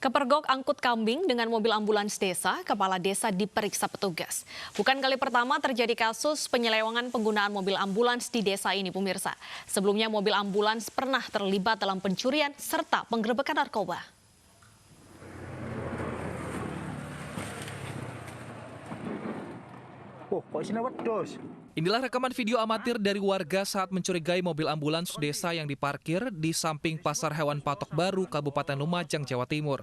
Kepergok angkut kambing dengan mobil ambulans desa, kepala desa diperiksa petugas. Bukan kali pertama terjadi kasus penyelewengan penggunaan mobil ambulans di desa ini, pemirsa. Sebelumnya mobil ambulans pernah terlibat dalam pencurian serta penggerebekan narkoba. Kok isinya wedhus? Inilah rekaman video amatir dari warga saat mencurigai mobil ambulans desa yang diparkir di samping Pasar Hewan Patok Baru, Kabupaten Lumajang, Jawa Timur.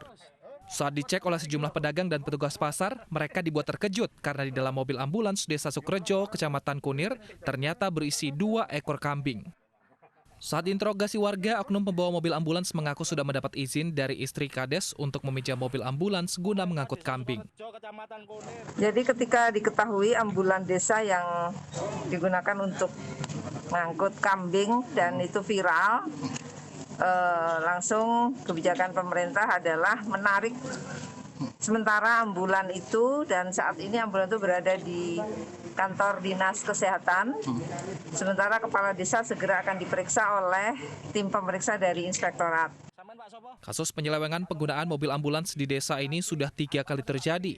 Saat dicek oleh sejumlah pedagang dan petugas pasar, mereka dibuat terkejut karena di dalam mobil ambulans Desa Sukrejo, Kecamatan Kunir, ternyata berisi 2 ekor kambing. Saat diinterogasi warga, oknum pembawa mobil ambulans mengaku sudah mendapat izin dari istri Kades untuk meminjam mobil ambulans guna mengangkut kambing. Jadi ketika diketahui ambulan desa yang digunakan untuk mengangkut kambing dan itu viral, langsung kebijakan pemerintah adalah menarik sementara ambulan itu, dan saat ini ambulan itu berada di kantor dinas kesehatan. Sementara kepala desa segera akan diperiksa oleh tim pemeriksa dari inspektorat. Kasus penyelewengan penggunaan mobil ambulans di desa ini sudah 3 kali terjadi.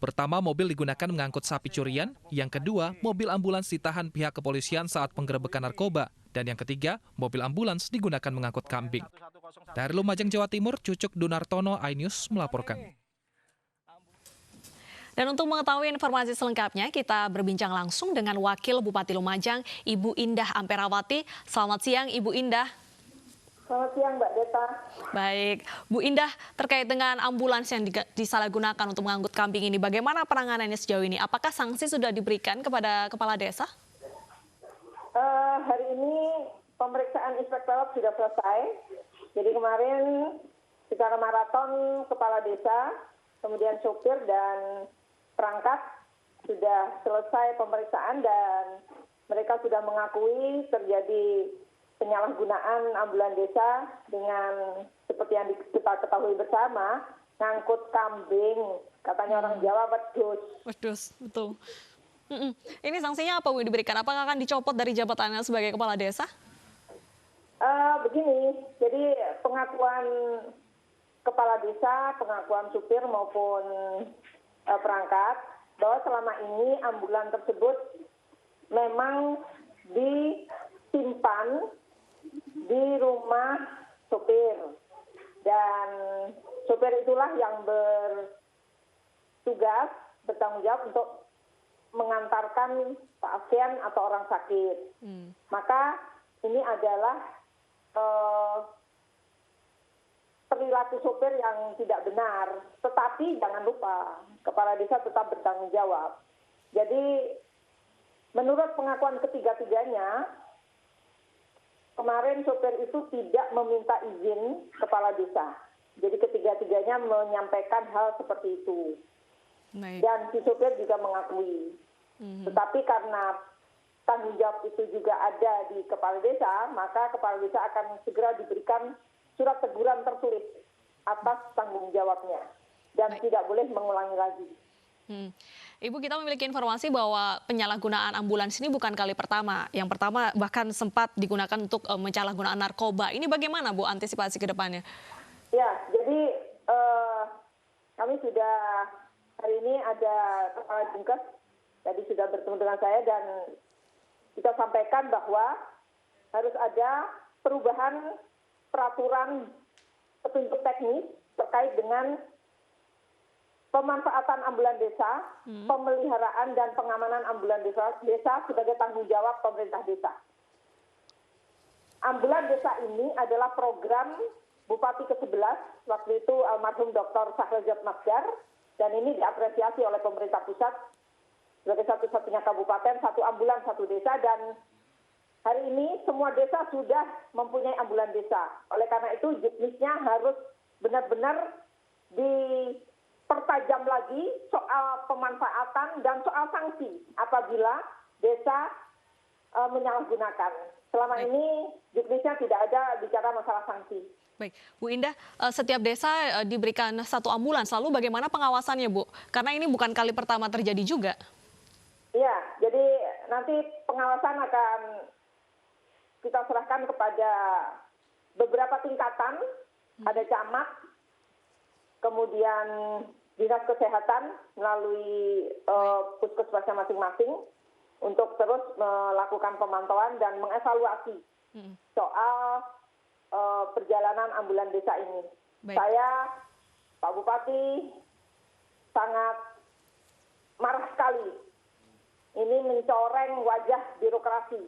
Pertama, mobil digunakan mengangkut sapi curian. Yang kedua, mobil ambulans ditahan pihak kepolisian saat penggerebekan narkoba. Dan yang ketiga, mobil ambulans digunakan mengangkut kambing. Dari Lumajang, Jawa Timur, Cucuk Dunartono, iNews melaporkan. Dan untuk mengetahui informasi selengkapnya, kita berbincang langsung dengan Wakil Bupati Lumajang, Ibu Indah Amperawati. Selamat siang, Ibu Indah. Selamat siang, Mbak Deta. Baik, Bu Indah, terkait dengan ambulans yang disalahgunakan untuk mengangkut kambing ini, bagaimana penanganannya sejauh ini? Apakah sanksi sudah diberikan kepada kepala desa? Hari ini pemeriksaan inspektorat sudah selesai. Jadi kemarin secara maraton kepala desa, kemudian sopir dan perangkat sudah selesai pemeriksaan dan mereka sudah mengakui terjadi penyalahgunaan ambulan desa dengan seperti yang kita ketahui bersama, ngangkut kambing, katanya orang Jawa wedhus. Wedhus, betul. Ini sanksinya apa, Bu, diberikan? Apakah akan dicopot dari jabatannya sebagai kepala desa? Begini, jadi pengakuan kepala desa, pengakuan supir maupun perangkat, bahwa selama ini ambulan tersebut memang disimpan di rumah sopir. Dan sopir itulah yang bertugas, bertanggung jawab untuk mengantarkan pasien atau orang sakit. Maka ini adalah perilaku sopir yang tidak benar. Tetapi jangan lupa, kepala desa tetap bertanggung jawab. Jadi menurut pengakuan ketiga-tiganya, kemarin sopir itu tidak meminta izin kepala desa. Jadi ketiga-tiganya menyampaikan hal seperti itu. Dan si sopir juga mengakui. Tetapi karena tanggung jawab itu juga ada di kepala desa, maka kepala desa akan segera diberikan surat teguran tertulis atas tanggung jawabnya. Dan tidak boleh mengulangi lagi. Ibu, kita memiliki informasi bahwa penyalahgunaan ambulans ini bukan kali pertama. Yang pertama bahkan sempat digunakan untuk penyalahgunaan narkoba. Ini bagaimana, Bu, antisipasi ke depannya? Ya, jadi kami sudah hari ini ada kepala Dinkes tadi sudah bertemu dengan saya dan kita sampaikan bahwa harus ada perubahan peraturan petunjuk teknis terkait dengan pemanfaatan ambulan desa, pemeliharaan dan pengamanan ambulan desa sebagai tanggung jawab pemerintah desa. Ambulan desa ini adalah program Bupati ke-11, waktu itu almarhum Dr. Sahrezat Masdar, dan ini diapresiasi oleh pemerintah pusat sebagai satu-satunya kabupaten, 1 ambulan 1 desa, dan hari ini semua desa sudah mempunyai ambulan desa. Oleh karena itu juknisnya harus benar-benar dipertajam lagi soal pemanfaatan dan soal sanksi apabila desa menyalahgunakan. Selama ini juknisnya tidak ada bicara masalah sanksi. Baik, Bu Indah, setiap desa diberikan 1 ambulans, lalu bagaimana pengawasannya, Bu? Karena ini bukan kali pertama terjadi juga. Iya, jadi nanti pengawasan akan kita serahkan kepada beberapa tingkatan, ada camat, kemudian dinas kesehatan melalui puskesmasnya masing-masing untuk terus melakukan pemantauan dan mengevaluasi soal perjalanan ambulan desa ini. Baik. Saya, Pak Bupati, sangat marah sekali. Ini mencoreng wajah birokrasi.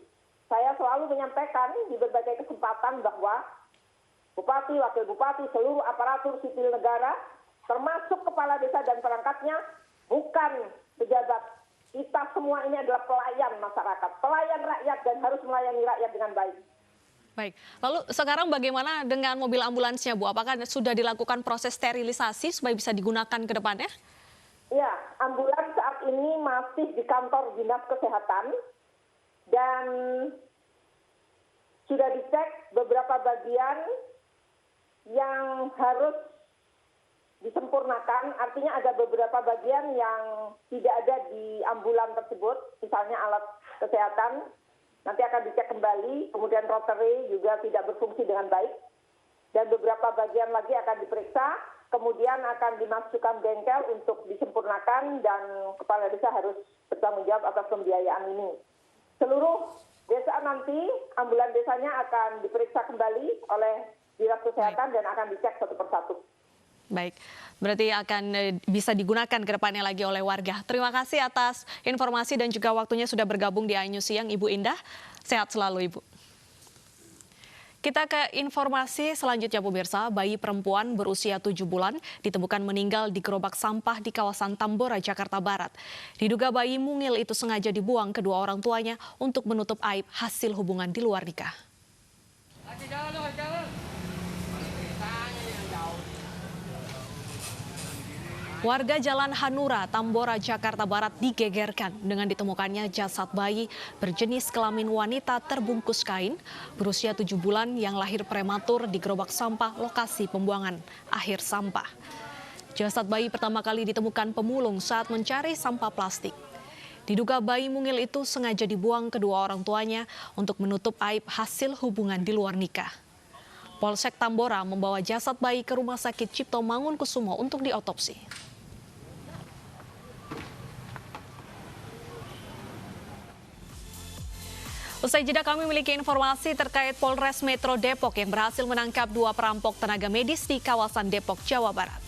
Saya selalu menyampaikan di berbagai kesempatan bahwa Bupati, Wakil Bupati, seluruh aparatur sipil negara, termasuk kepala desa dan perangkatnya, bukan pejabat. Kita semua ini adalah pelayan masyarakat, pelayan rakyat dan harus melayani rakyat dengan baik. Baik, lalu sekarang bagaimana dengan mobil ambulansnya, Bu? Apakah sudah dilakukan proses sterilisasi supaya bisa digunakan ke depannya? Ya, ambulans saat ini masih di kantor dinas kesehatan dan sudah dicek beberapa bagian yang harus disempurnakan. Artinya ada beberapa bagian yang tidak ada di ambulan tersebut, misalnya alat kesehatan, nanti akan dicek kembali, kemudian rotary juga tidak berfungsi dengan baik, dan beberapa bagian lagi akan diperiksa, kemudian akan dimasukkan bengkel untuk disempurnakan, dan kepala desa harus bertanggung jawab atas pembiayaan ini. Seluruh desa nanti, ambulan desanya akan diperiksa kembali oleh Dinas Kesehatan dan akan dicek satu persatu. Baik, berarti akan bisa digunakan ke depannya lagi oleh warga. Terima kasih atas informasi dan juga waktunya sudah bergabung di iNews Siang, Ibu Indah. Sehat selalu, Ibu. Kita ke informasi selanjutnya, pemirsa. Bayi perempuan berusia 7 bulan ditemukan meninggal di gerobak sampah di kawasan Tambora, Jakarta Barat. Diduga bayi mungil itu sengaja dibuang kedua orang tuanya untuk menutup aib hasil hubungan di luar nikah. Warga Jalan Hanura, Tambora, Jakarta Barat digegerkan dengan ditemukannya jasad bayi berjenis kelamin wanita terbungkus kain berusia 7 bulan yang lahir prematur di gerobak sampah lokasi pembuangan akhir sampah. Jasad bayi pertama kali ditemukan pemulung saat mencari sampah plastik. Diduga bayi mungil itu sengaja dibuang kedua orang tuanya untuk menutup aib hasil hubungan di luar nikah. Polsek Tambora membawa jasad bayi ke Rumah Sakit Cipto Mangunkusumo untuk diotopsi. Usai jeda kami memiliki informasi terkait Polres Metro Depok yang berhasil menangkap 2 perampok tenaga medis di kawasan Depok, Jawa Barat.